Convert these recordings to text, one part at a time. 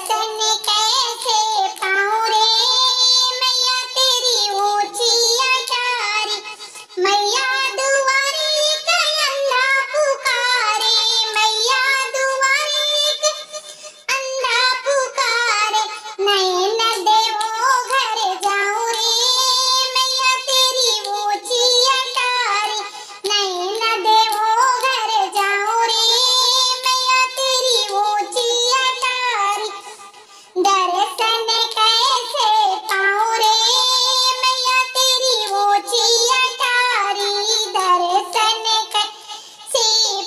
दर्शन कैसे पाऊं रे मैया तेरी ऊंची अटारी। मैया दुआरे के अंधा पुकारे, मैया दुआरे के अंधा पुकारे। नैन देवो घर जाऊं रे मैया तेरी ऊंची अटारी। नैन देवो घर जाऊं रे मैया तेरी ऊंची अटारी। दर्शन कैसे पाऊं रे मैया तेरी ऊंची अटारी। दर्शन कैसे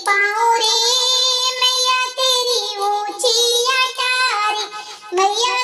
पाऊं रे मैया तेरी ऊंची अटारी। मैया